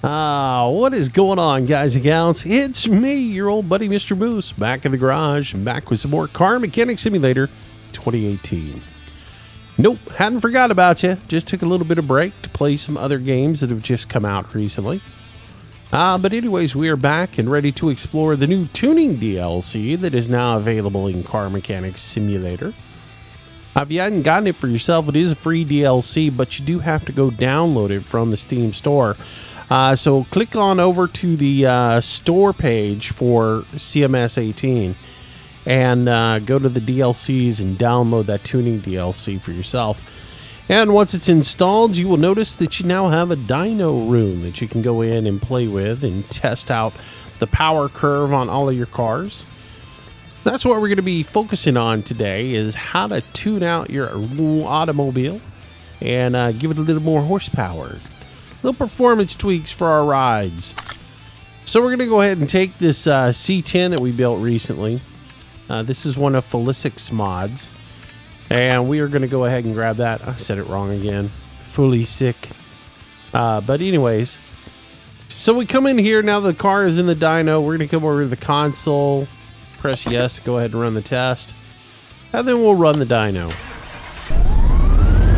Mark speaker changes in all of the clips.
Speaker 1: What is going on, guys and gals? It's me, your old buddy Mistermoose, back in the garage, and back with some more Car Mechanic Simulator 2018. Nope, hadn't forgot about you. Just took a little bit of break to play some other games that have just come out recently. But anyways, we are back and ready to explore the new tuning DLC that is now available in Car Mechanic Simulator. If you hadn't gotten it for yourself, it is a free DLC, but you do have to go download it from the Steam store. So click on over to the store page for CMS 18 and go to the DLCs and download that tuning DLC for yourself. And once it's installed, you will notice that you now have a dyno room that you can go in and play with and test out the power curve on all of your cars. That's what we're going to be focusing on today, is how to tune out your automobile and give it a little more horsepower. Little performance tweaks for our rides. So we're going to go ahead and take this C10 that we built recently. This is one of Felicic's mods. And we are going to go ahead and grab that. I said it wrong again. Fully sick. But anyways. So we come in here. Now the car is in the dyno. We're going to come over to the console. Press yes. Go ahead and run the test. And then we'll run the dyno.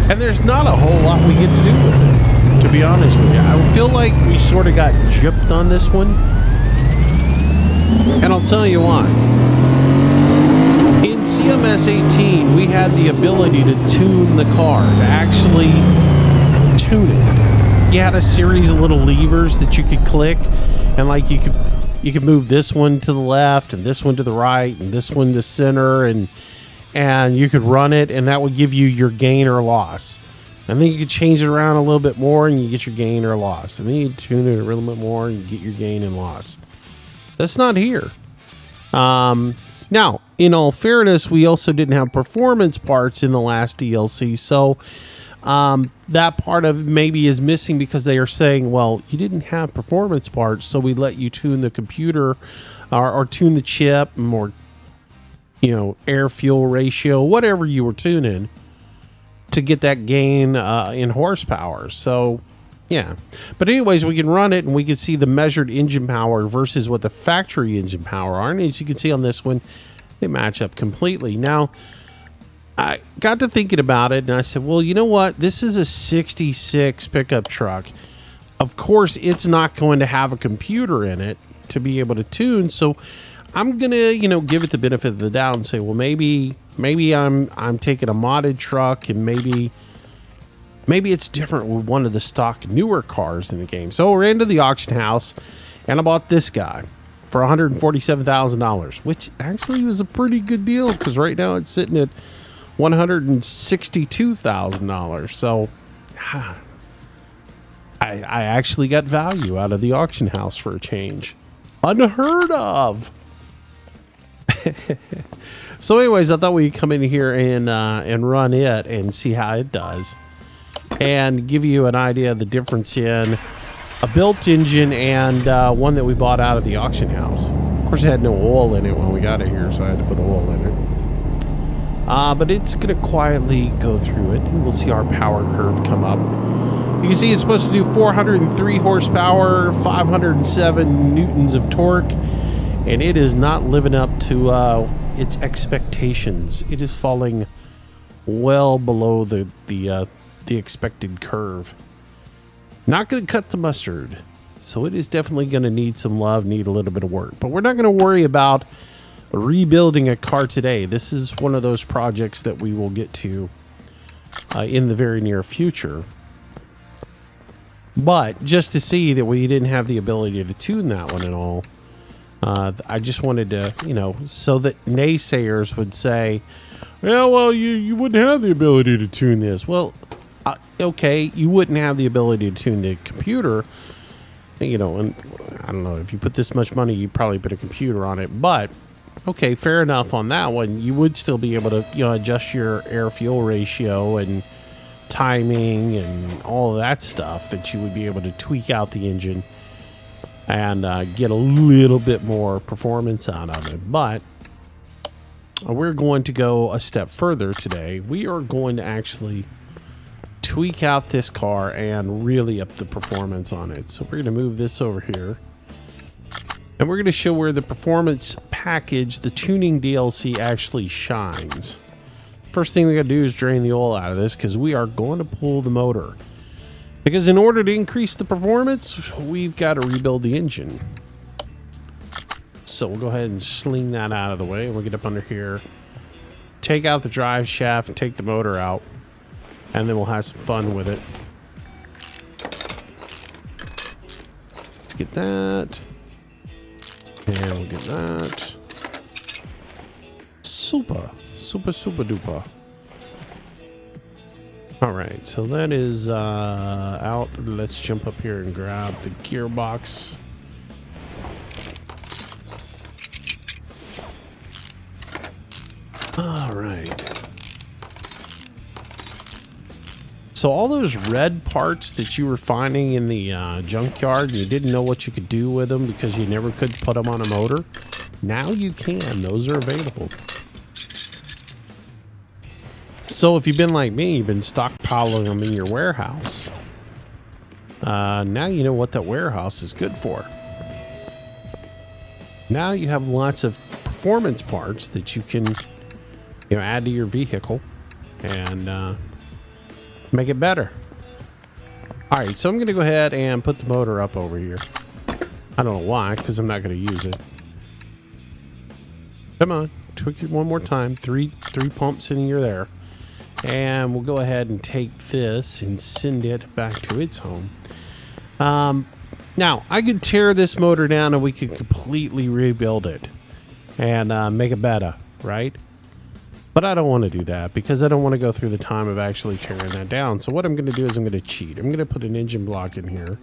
Speaker 1: And there's not a whole lot we get to do with it, to be honest with you. I feel like we sort of got gypped on this one. And I'll tell you why. In CMS 18, we had the ability to tune the car, to actually tune it. You had a series of little levers that you could click, and like you could move this one to the left and this one to the right and this one to center, and you could run it, and that would give you your gain or loss. And then you could change it around a little bit more and you get your gain or loss. And then you tune it a little bit more and you get your gain and loss. That's not here. Now, in all fairness, we also didn't have performance parts in the last DLC. So that part of maybe is missing because they are saying, well, you didn't have performance parts, so we let you tune the computer or tune the chip or, air fuel ratio, whatever you were tuning, to get that gain in horsepower. So yeah, but anyways, we can run it and we can see the measured engine power versus what the factory engine power are, and as you can see on this one, they match up completely. Now I got to thinking about it and I said, well, you know what, this is a 66 pickup truck. Of course it's not going to have a computer in it to be able to tune, so I'm gonna give it the benefit of the doubt and say, well, maybe I'm taking a modded truck, and maybe it's different with one of the stock newer cars in the game. So we're into the auction house, and I bought this guy for $147,000, which actually was a pretty good deal because right now it's sitting at $162,000. So I actually got value out of the auction house for a change. Unheard of. So anyways, I thought we'd come in here and run it and see how it does, and give you an idea of the difference in a built engine and one that we bought out of the auction house. Of course, it had no oil in it when we got it here, so I had to put oil in it. But it's going to quietly go through it, and we'll see our power curve come up. You can see it's supposed to do 403 horsepower, 507 newtons of torque, and it is not living up to its expectations. It is falling well below the expected curve. Not going to cut the mustard, so it is definitely going to need some love, need a little bit of work. But we're not going to worry about rebuilding a car today. This is one of those projects that we will get to in the very near future. But just to see that we didn't have the ability to tune that one at all, I just wanted to, so that naysayers would say, well, you wouldn't have the ability to tune this. Well, okay, you wouldn't have the ability to tune the computer, and I don't know, if you put this much money, you probably put a computer on it, but okay, fair enough on that one. You would still be able to, adjust your air fuel ratio and timing and all of that stuff, that you would be able to tweak out the engine and get a little bit more performance out of it. But we're going to go a step further today. We are going to actually tweak out this car and really up the performance on it. So we're going to move this over here. And we're going to show where the performance package, the tuning DLC, actually shines. First thing we got to do is drain the oil out of this because we are going to pull the motor. Because in order to increase the performance, we've got to rebuild the engine. So we'll go ahead and sling that out of the way. We'll get up under here, take out the drive shaft, take the motor out, and then we'll have some fun with it. Let's get that. And we'll get that. Super duper. All right, so that is out. Let's jump up here and grab the gearbox. All right. So all those red parts that you were finding in the junkyard, and you didn't know what you could do with them because you never could put them on a motor, now you can. Those are available. So if you've been like me, you've been stockpiling them in your warehouse. Now you know what that warehouse is good for. Now you have lots of performance parts that you can, add to your vehicle and make it better. All right, so I'm going to go ahead and put the motor up over here. I don't know why, because I'm not going to use it. Come on, tweak it one more time. Three pumps and you're there. And we'll go ahead and take this and send it back to its home. Now, I could tear this motor down and we could completely rebuild it and make it better, right? But I don't want to do that because I don't want to go through the time of actually tearing that down. So what I'm going to do is I'm going to cheat. I'm going to put an engine block in here.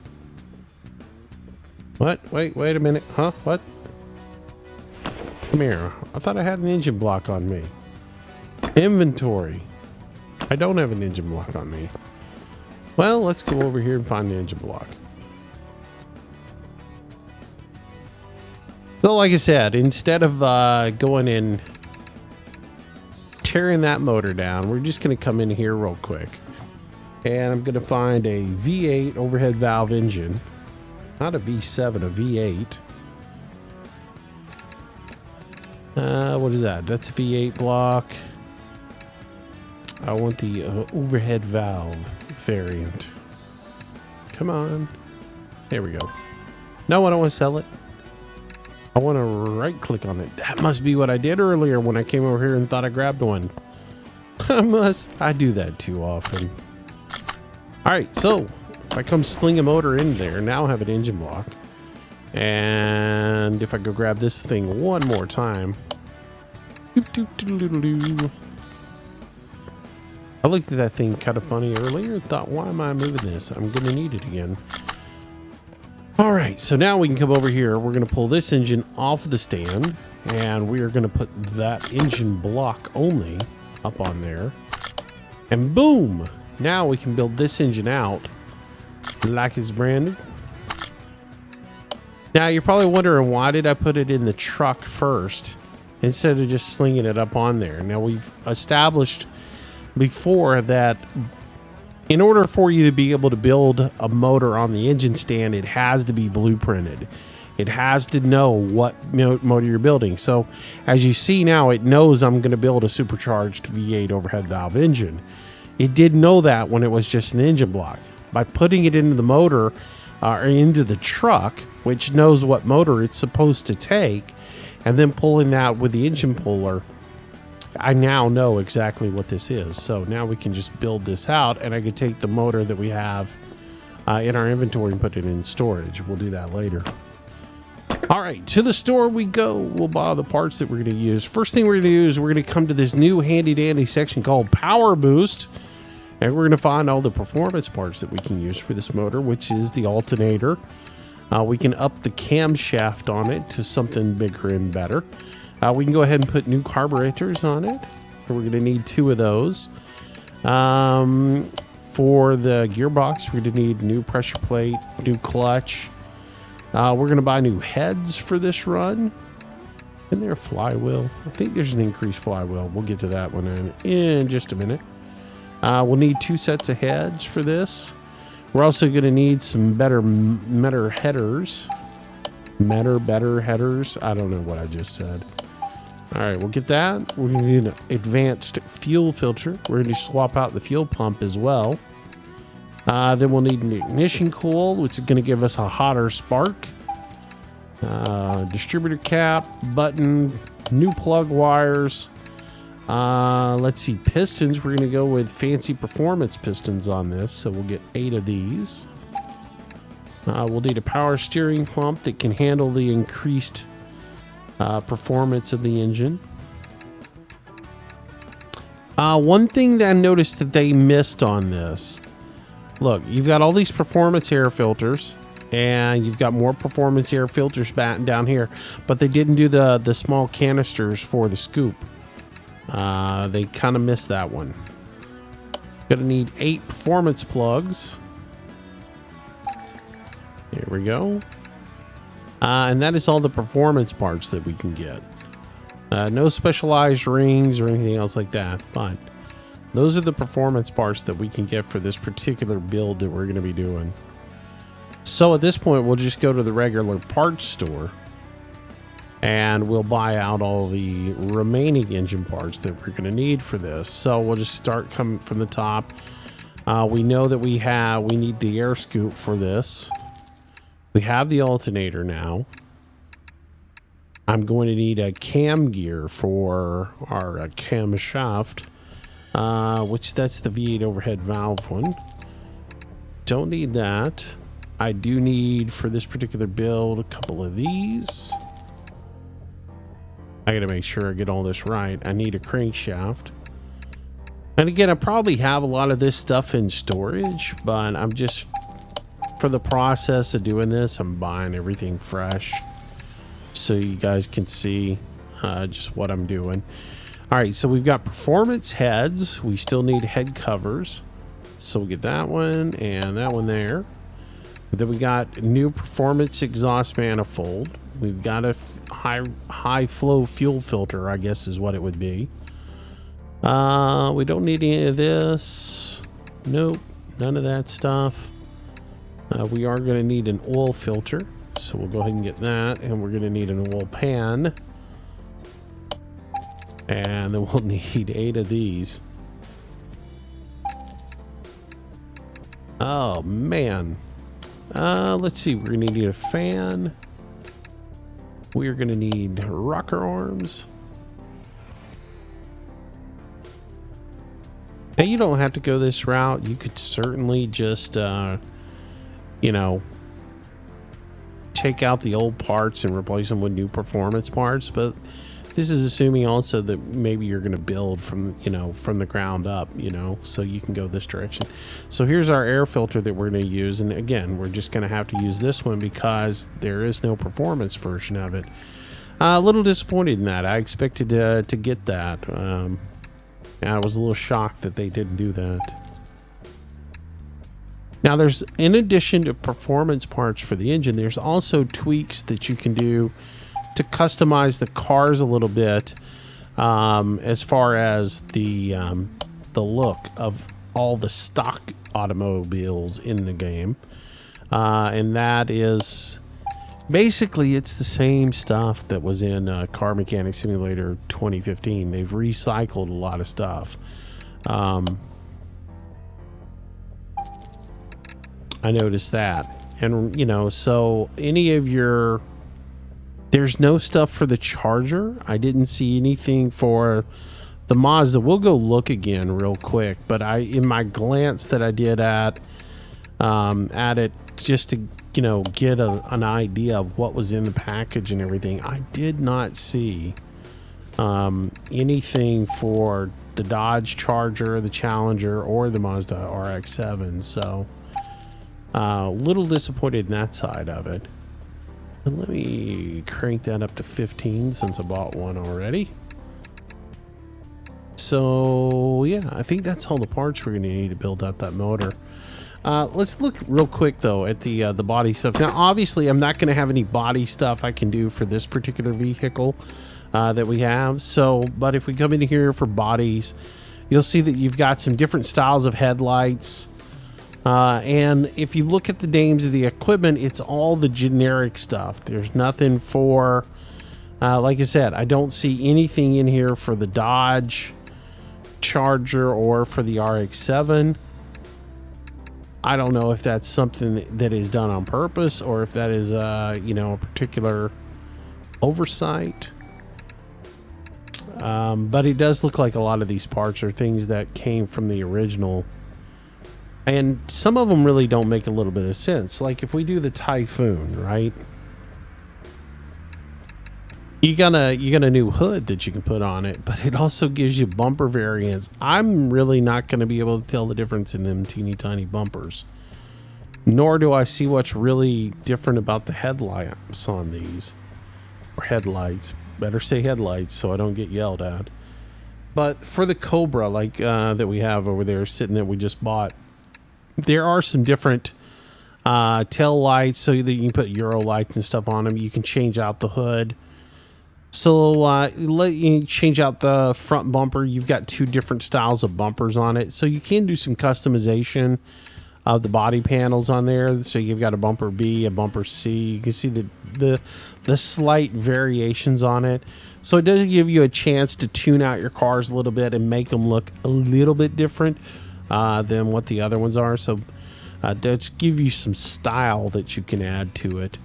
Speaker 1: What? Wait a minute. Huh? What? Come here. I thought I had an engine block on me. Inventory. I don't have an engine block on me. Well, let's go over here and find the engine block. So like I said, instead of going in tearing that motor down, we're just going to come in here real quick. And I'm going to find a V8 overhead valve engine. Not a V7, a V8. What is that? That's a V8 block. I want the overhead valve variant. Come on. There we go. No, I don't want to sell it. I want to right click on it. That must be what I did earlier when I came over here and thought I grabbed one. I do that too often. All right, so if I come sling a motor in there, now I have an engine block. And if I go grab this thing one more time. I looked at that thing kind of funny earlier and thought, why am I moving this? I'm going to need it again. All right, so now we can come over here. We're going to pull this engine off the stand, and we are going to put that engine block only up on there. And boom! Now we can build this engine out like it's brand new. Now, you're probably wondering, why did I put it in the truck first instead of just slinging it up on there? Now, we've established before that in order for you to be able to build a motor on the engine stand, it has to be blueprinted. It has to know what motor you're building. So as you see now, it knows I'm going to build a supercharged V8 overhead valve engine. It did know that when it was just an engine block. By putting it into the motor or into the truck, which knows what motor it's supposed to take, and then pulling that with the engine puller, I now know exactly what this is. So now we can just build this out, and I can take the motor that we have in our inventory and put it in storage. We'll do that later. All right, to the store we go. We'll buy the parts that we're going to use. First thing we're going to do is we're going to come to this new handy dandy section called Power Boost, and we're going to find all the performance parts that we can use for this motor, which is the alternator. We can up the camshaft on it to something bigger and better. We can go ahead and put new carburetors on it. We're going to need 2 of those. For the gearbox, we're going to need new pressure plate, new clutch. We're going to buy new heads for this run. Isn't there a flywheel? I think there's an increased flywheel. We'll get to that one in just a minute. We'll need 2 sets of heads for this. We're also going to need some better headers. Better headers. I don't know what I just said. All right, we'll get that. We're going to need an advanced fuel filter. We're going to swap out the fuel pump as well. Then we'll need an ignition coil, which is going to give us a hotter spark. Distributor cap, button, new plug wires. Let's see, pistons. We're going to go with fancy performance pistons on this, so we'll get 8 of these. We'll need a power steering pump that can handle the increased performance of the engine. One thing that I noticed that they missed on this. Look, you've got all these performance air filters, and you've got more performance air filters back down here, but they didn't do the small canisters for the scoop. They kind of missed that one. Gonna need 8 performance plugs. Here we go. And that is all the performance parts that we can get. No specialized rings or anything else like that, but those are the performance parts that we can get for this particular build that we're going to be doing. So at this point, we'll just go to the regular parts store and we'll buy out all the remaining engine parts that we're going to need for this. So we'll just start coming from the top. We know that we need the air scoop for this. We have the alternator now. I'm going to need a cam gear for our camshaft, which that's the V8 overhead valve one. Don't need that. I do need, for this particular build, a couple of these. I gotta make sure I get all this right. I need a crankshaft. And again, I probably have a lot of this stuff in storage, but I'm just, for the process of doing this, I'm buying everything fresh so you guys can see just what I'm doing. All right, so we've got performance heads. We still need head covers, so we'll get that one and that one there. Then we got new performance exhaust manifold. We've got a high flow fuel filter, I guess is what it would be. We don't need any of this. Nope, none of that stuff. We are going to need an oil filter, so we'll go ahead and get that, and we're going to need an oil pan, and then we'll need 8 of these. Oh man, let's see, we're going to need a fan. We're going to need rocker arms. Now you don't have to go this route. You could certainly just you know, take out the old parts and replace them with new performance parts, but this is assuming also that maybe you're going to build from, you know, from the ground up, you know, so you can go this direction. So here's our air filter that we're going to use, and again, we're just going to have to use this one because there is no performance version of it. A little disappointed in that. I expected to get that. I was a little shocked that they didn't do that. Now, there's, in addition to performance parts for the engine, there's also tweaks that you can do to customize the cars a little bit, as far as the look of all the stock automobiles in the game. And that is basically, it's the same stuff that was in Car Mechanic Simulator 2015. They've recycled a lot of stuff. I noticed that. And, you know, so any of your... There's no stuff for the Charger. I didn't see anything for the Mazda. We'll go look again real quick. But in my glance that I did at it, just to, you know, get an idea of what was in the package and everything, I did not see anything for the Dodge Charger, the Challenger, or the Mazda RX-7. So... little disappointed in that side of it. And let me crank that up to 15 since I bought one already. So yeah, I think that's all the parts we're going to need to build up that motor. Let's look real quick though at the body stuff. Now obviously I'm not going to have any body stuff I can do for this particular vehicle that we have. So, but if we come in here for bodies, you'll see that you've got some different styles of headlights. And if you look at the names of the equipment, it's all the generic stuff. There's nothing for, like I said, I don't see anything in here for the Dodge Charger or for the RX-7. I don't know if that's something that is done on purpose or if that is, you know, a particular oversight. But it does look like a lot of these parts are things that came from the original. And some of them really don't make a little bit of sense. Like if we do the Typhoon, right? You got a new hood that you can put on it, but it also gives you bumper variants. I'm really not going to be able to tell the difference in them teeny tiny bumpers. Nor do I see what's really different about the headlamps on these. Or headlights. Better say headlights so I don't get yelled at. But for the Cobra, like that we have over there sitting that we just bought, there are some different tail lights so that you can put Euro lights and stuff on them. You can change out the hood. So let you change out the front bumper. You've got two different styles of bumpers on it. So you can do some customization of the body panels on there. So you've got a bumper B, a bumper C. You can see the slight variations on it. So it does give you a chance to tune out your cars a little bit and make them look a little bit different than what the other ones are. So does give you some style that you can add to it,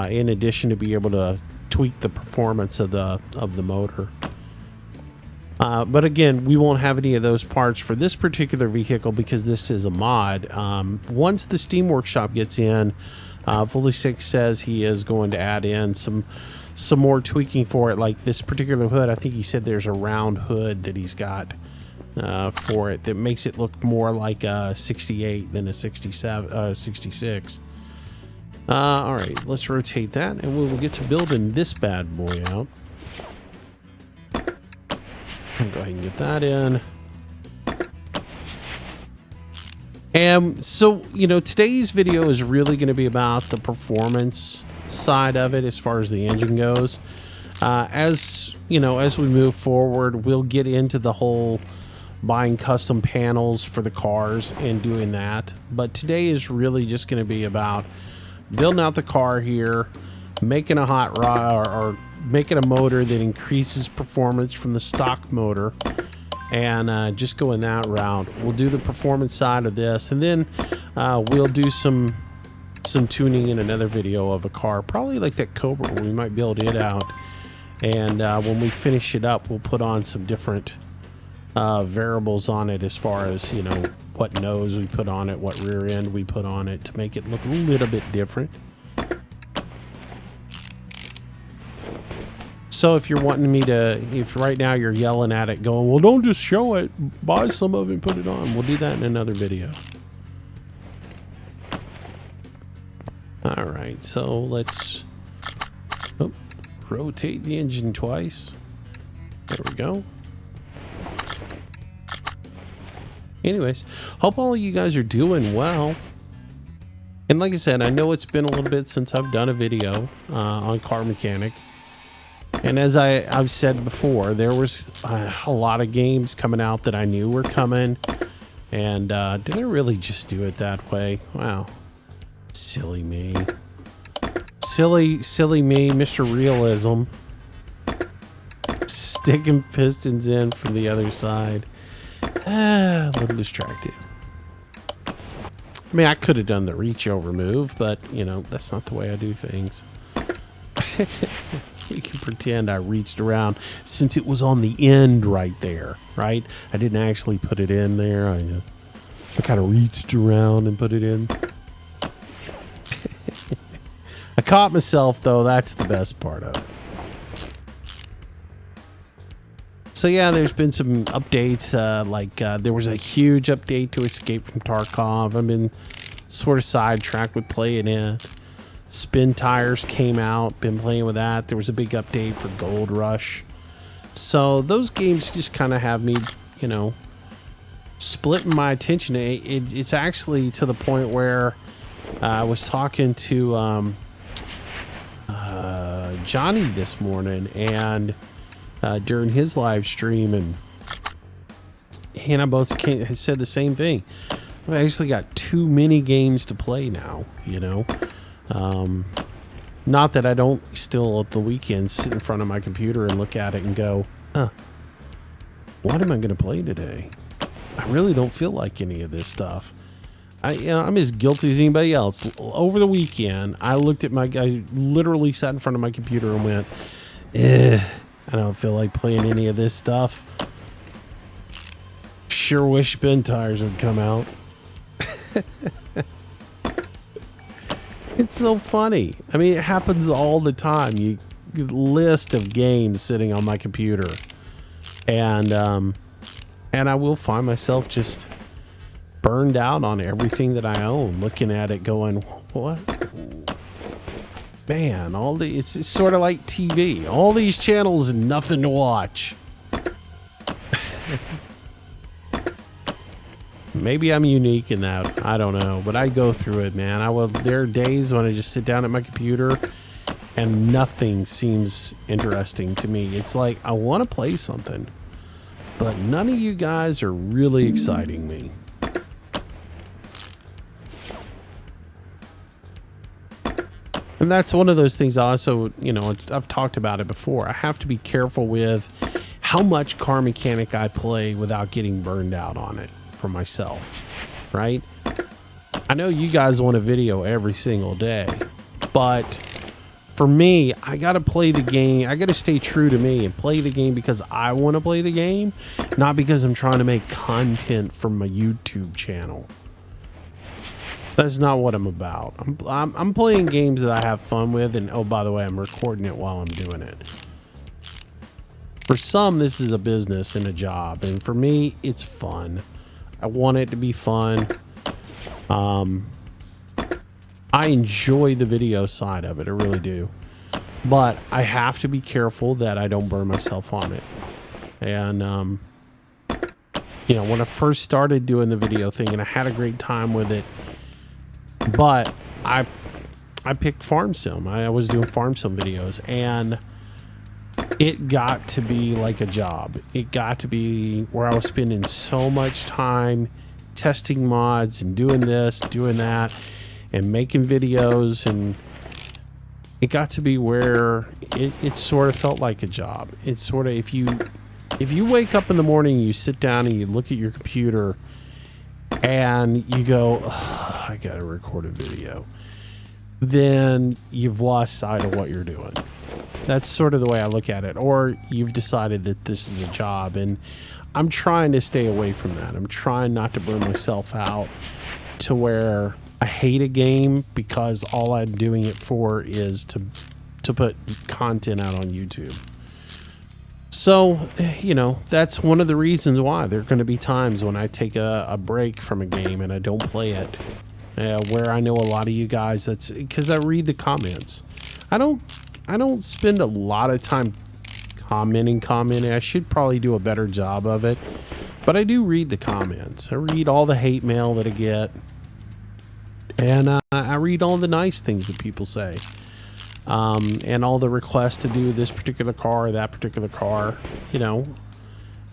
Speaker 1: in addition to be able to tweak the performance of the motor. But again, we won't have any of those parts for this particular vehicle because this is a mod. Once the Steam Workshop gets in, Pulley 6 says he is going to add in some more tweaking for it. Like this particular hood, I think he said there's a round hood that he's got for it that makes it look more like a 68 than a 66. All right, let's rotate that and we will get to building this bad boy out. Go ahead and get that in. And so, you know, today's video is really going to be about the performance side of it as far as the engine goes. As you know, as we move forward, we'll get into the whole buying custom panels for the cars and doing that. But today is really just going to be about building out the car here, making a hot rod or making a motor that increases performance from the stock motor, and just going that route. We'll do the performance side of this, and then we'll do some tuning in another video of a car, probably like that Cobra, where we might build it out. And when we finish it up, we'll put on some different variables on it as far as, you know, what nose we put on it, what rear end we put on it to make it look a little bit different. So if you're wanting me to, if right now you're yelling at it going, well, don't just show it, buy some of it and put it on, we'll do that in another video. All right, so let's rotate the engine twice. There we go. Anyways, hope all of you guys are doing well. And like I said, I know it's been a little bit since I've done a video on Car Mechanic. And as I've said before, there was a lot of games coming out that I knew were coming. And did I really just do it that way? Wow. Silly me. Silly me, Mr. Realism. Sticking pistons in from the other side. A little distracted. I mean, I could have done the reach over move, but, you know, that's not the way I do things. We can pretend I reached around since it was on the end right there, right? I didn't actually put it in there. I kind of reached around and put it in. I caught myself, though. That's the best part of it. So yeah, there's been some updates, there was a huge update to Escape from Tarkov. I've been sort of sidetracked with playing it. Spin Tires came out, been playing with that. There was a big update for Gold Rush. So those games just kind of have me, you know, splitting my attention. It's actually to the point where I was talking to Johnny this morning, and during his live stream, and Hannah both has said the same thing. I've actually got too many games to play now, you know. Not that I don't still at the weekends sit in front of my computer and look at it and go, what am I going to play today? I really don't feel like any of this stuff. I'm as guilty as anybody else. Over the weekend, I literally sat in front of my computer and went, I don't feel like playing any of this stuff. Sure wish spin tires would come out. It's so funny. I mean, it happens all the time. You get a list of games sitting on my computer, and I will find myself just burned out on everything that I own, looking at it going, what? Man, it's sort of like TV. All these channels and nothing to watch. Maybe I'm unique in that. I don't know, but I go through it, man. There are days when I just sit down at my computer and nothing seems interesting to me. It's like I want to play something, but none of you guys are really exciting me. And that's one of those things also, you know, I've talked about it before. I have to be careful with how much car mechanic I play without getting burned out on it for myself, right? I know you guys want a video every single day, but for me, I got to play the game. I got to stay true to me and play the game because I want to play the game, not because I'm trying to make content for my YouTube channel. That's not what I'm about. I'm playing games that I have fun with, and oh, by the way, I'm recording it while I'm doing it. For some, this is a business and a job, and for me, it's fun. I want it to be fun. I enjoy the video side of it, I really do. But I have to be careful that I don't burn myself on it. And, you know, when I first started doing the video thing, and I had a great time with it, but I picked farm sim. I was doing farm sim videos, and it got to be like a job. It got to be where I was spending so much time testing mods and doing this, doing that, and making videos, and it got to be where it sort of felt like a job. It's sort of, if you wake up in the morning, you sit down and you look at your computer and you go, oh, I gotta record a video, then you've lost sight of what you're doing. That's sort of the way I look at it. Or you've decided that this is a job, and I'm trying to stay away from that. I'm trying not to burn myself out to where I hate a game because all I'm doing it for is to put content out on YouTube. So, you know, that's one of the reasons why there are going to be times when I take a break from a game and I don't play it. Where I know a lot of you guys, that's because I read the comments. I don't spend a lot of time commenting. I should probably do a better job of it, but I do read the comments. I read all the hate mail that I get, and I read all the nice things that people say, and all the requests to do this particular car or that particular car, you know.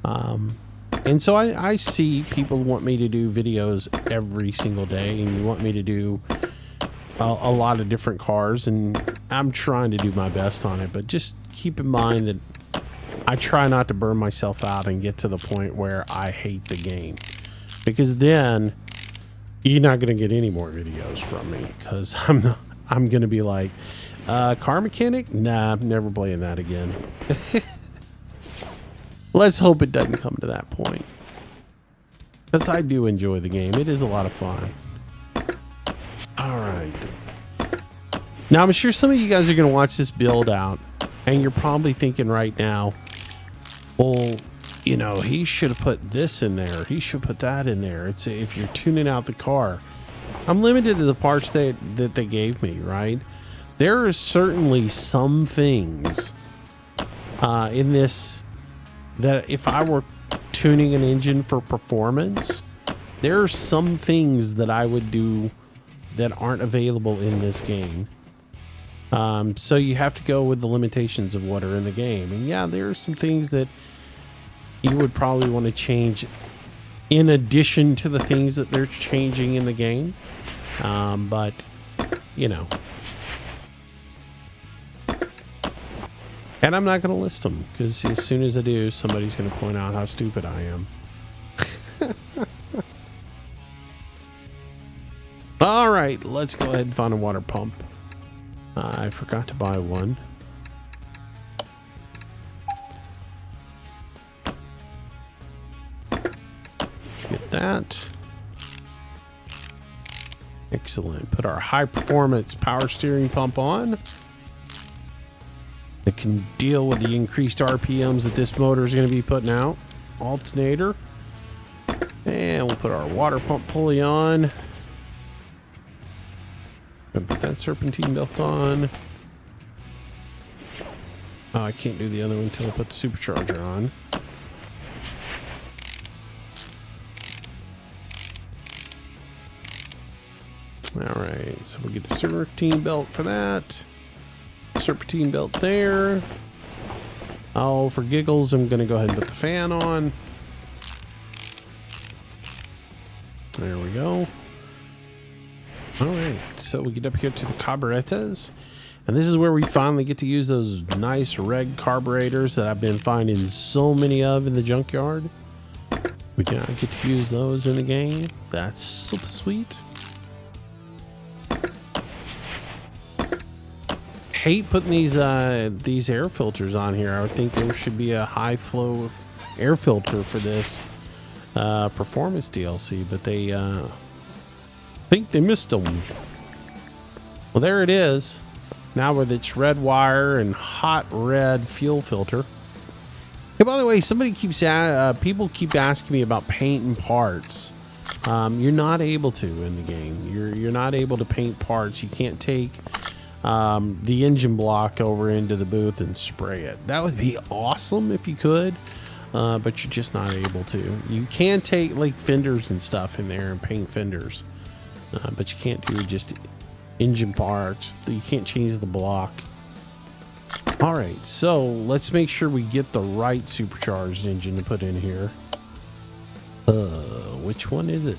Speaker 1: And so I see people want me to do videos every single day, and you want me to do a lot of different cars, and I'm trying to do my best on it. But just keep in mind that I try not to burn myself out and get to the point where I hate the game, because then you're not going to get any more videos from me, because I'm going to be like, car mechanic? Nah, I'm never playing that again. Let's hope it doesn't come to that point, because I do enjoy the game. It is a lot of fun. All right. Now, I'm sure some of you guys are going to watch this build out, and you're probably thinking right now, well, you know, he should have put this in there. He should put that in there. It's if you're tuning out the car. I'm limited to the parts that they gave me, right? There are certainly some things in this that if I were tuning an engine for performance, there are some things that I would do that aren't available in this game. So you have to go with the limitations of what are in the game. And yeah, there are some things that you would probably want to change in addition to the things that they're changing in the game. But, you know. And I'm not going to list them, because as soon as I do, somebody's going to point out how stupid I am. All right, let's go ahead and find a water pump. I forgot to buy one. Get that. Excellent. Put our high performance power steering pump on. That can deal with the increased RPMs that this motor is going to be putting out. Alternator. And we'll put our water pump pulley on. And put that serpentine belt on. Oh, I can't do the other one until I put the supercharger on. All right, so we'll get the serpentine belt for that. Serpentine belt there. Oh, for giggles, I'm going to go ahead and put the fan on. There we go. All right, so we get up here to the carburetors. And this is where we finally get to use those nice red carburetors that I've been finding so many of in the junkyard. We do not get to use those in the game. That's super sweet. Hate putting these air filters on here. I would think there should be a high flow air filter for this performance DLC, but they think they missed them. Well, there it is. Now with its red wire and hot red fuel filter. Hey, by the way, somebody keeps people keep asking me about painting parts. You're not able to in the game. You're not able to paint parts. You can't take the engine block over into the booth and spray it. That would be awesome if you could, but you're just not able to. You can take like fenders and stuff in there and paint fenders, but you can't do just engine parts. You can't change the block. All right, so let's make sure we get the right supercharged engine to put in here. Which one is it?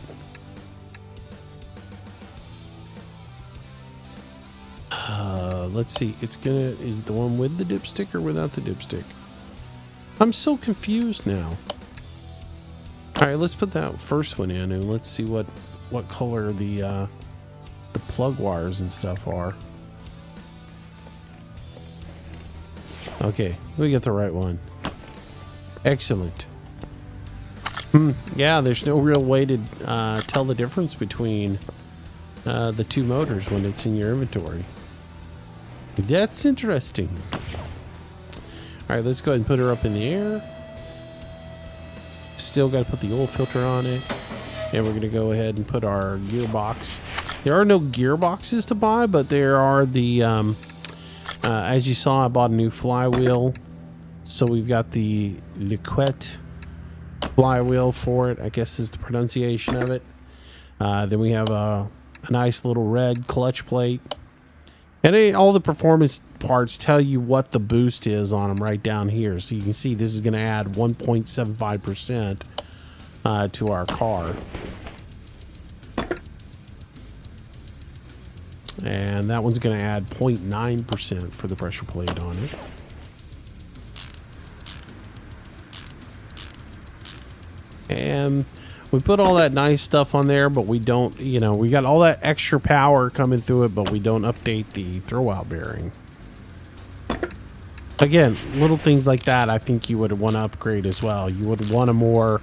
Speaker 1: Let's see. Is it the one with the dipstick or without the dipstick? I'm so confused now. All right, let's put that first one in and let's see what color the plug wires and stuff are. Okay, we get the right one. Excellent. Yeah, there's no real way to tell the difference between the two motors when it's in your inventory. That's interesting. All right, let's go ahead and put her up in the air. Still got to put the oil filter on it. And we're going to go ahead and put our gearbox. There are no gearboxes to buy, but there are the, as you saw, I bought a new flywheel. So we've got the Liquette flywheel for it, I guess is the pronunciation of it. Then we have a nice little red clutch plate. And all the performance parts tell you what the boost is on them right down here. So you can see this is going to add 1.75% to our car. And that one's going to add 0.9% for the pressure plate on it. And we put all that nice stuff on there, but we don't, we got all that extra power coming through it, but we don't update the throwout bearing. Again, little things like that, I think you would want to upgrade as well. You would want a more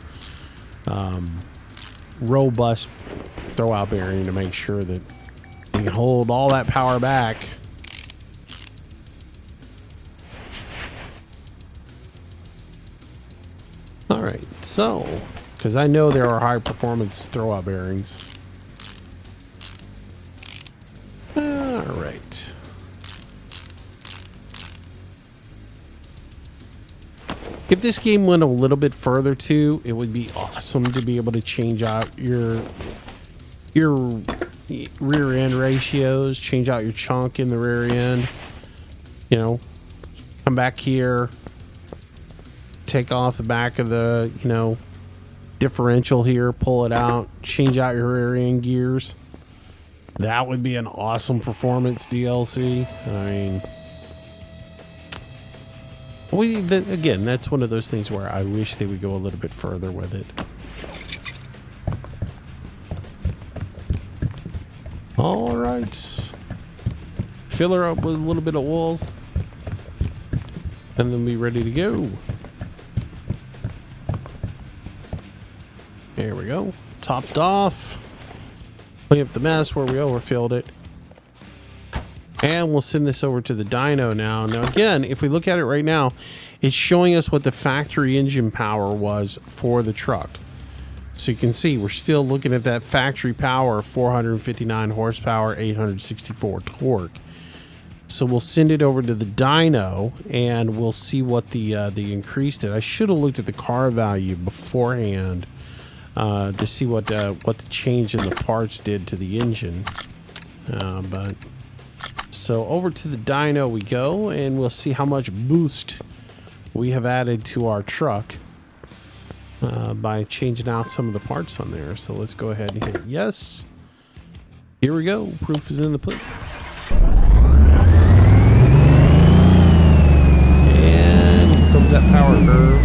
Speaker 1: robust throwout bearing to make sure that you can hold all that power back. All right, so, because I know there are high performance throwout bearings. All right. If this game went a little bit further too, it would be awesome to be able to change out your rear end ratios, change out your chunk in the rear end. Come back here, take off the back of the, differential here, pull it out, change out your rear end gears. That would be an awesome performance DLC. I mean, again, that's one of those things where I wish they would go a little bit further with it. All right. Fill her up with a little bit of oil. And then be ready to go. There we go. Topped off. Clean up the mess where we overfilled it. And we'll send this over to the dyno now. Now again, if we look at it right now, it's showing us what the factory engine power was for the truck. So you can see we're still looking at that factory power of 459 horsepower, 864 torque. So we'll send it over to the dyno and we'll see what the increased it. I should have looked at the car value beforehand to see what the change in the parts did to the engine. But so over to the dyno we go, and we'll see how much boost we have added to our truck by changing out some of the parts on there. So let's go ahead and hit yes. Here we go. Proof is in the pudding. And here comes that power curve.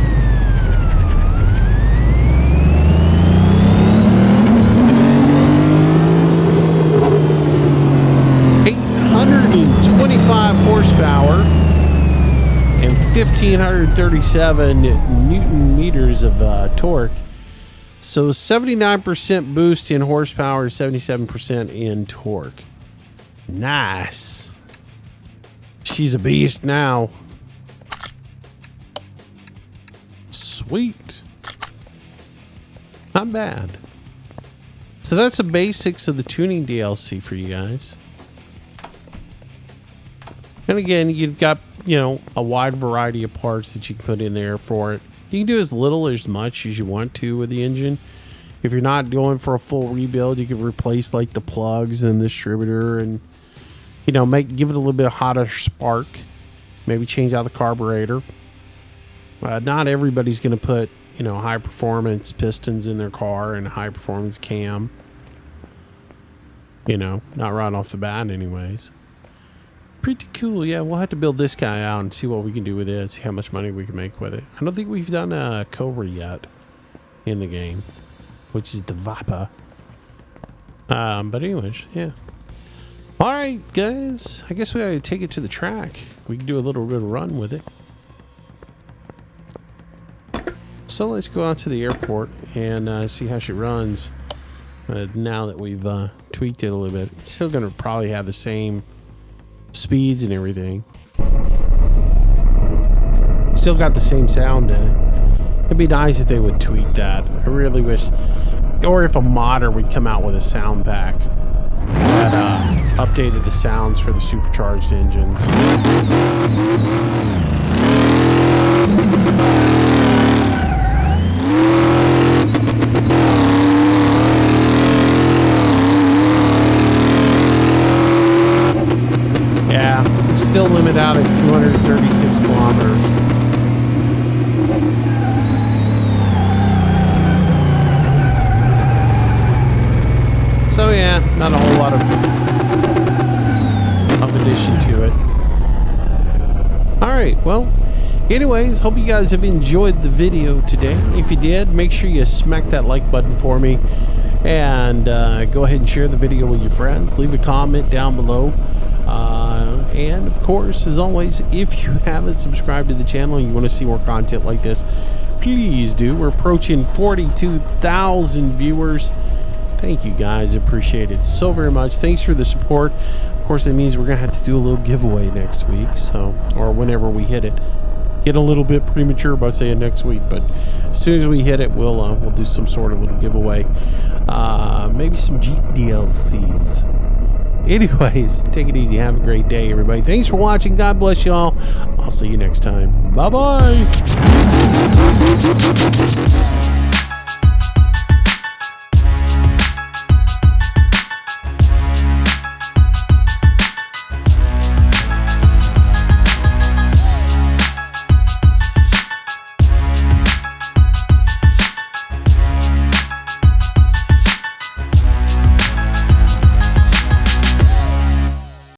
Speaker 1: Horsepower and 1,537 Newton meters of torque. So 79% boost in horsepower, 77% in torque. Nice. She's a beast now. Sweet. Not bad. So that's the basics of the tuning DLC for you guys. And again, you've got, you know, a wide variety of parts that you can put in there for it. You can do as little or as much as you want to with the engine. If you're not going for a full rebuild, you can replace like the plugs and the distributor and, you know, give it a little bit of hotter spark. Maybe change out the carburetor. Not everybody's going to put, you know, high performance pistons in their car and a high performance cam. You know, not right off the bat anyways. Pretty cool. Yeah, we'll have to build this guy out and see what we can do with it, see how much money we can make with it. I don't think we've done a Cobra yet in the game, which is the Viper. But anyways, yeah. All right, guys. I guess we ought to take it to the track. We can do a little bit of run with it. So let's go out to the airport and see how she runs. Now that we've tweaked it a little bit, it's still going to probably have the same speeds and everything. Still got the same sound in it. It'd be nice if they would tweak that. I really wish, or if a modder would come out with a sound pack that updated the sounds for the supercharged engines. Still limit out at 236 kilometers. So yeah, not a whole lot of addition to it. All right, well, anyways, hope you guys have enjoyed the video today. If you did, make sure you smack that like button for me, and go ahead and share the video with your friends. Leave a comment down below. And of course, as always, if you haven't subscribed to the channel and you want to see more content like this, please do. We're approaching 42,000 viewers. Thank you guys. Appreciate it so very much. Thanks for the support. Of course, that means we're going to have to do a little giveaway next week, so, or whenever we hit it. Get a little bit premature by saying next week, but as soon as we hit it, we'll do some sort of little giveaway. Maybe some Jeep DLCs. Anyways, take it easy. Have a great day, everybody. Thanks for watching. God bless y'all. I'll see you next time. Bye-bye.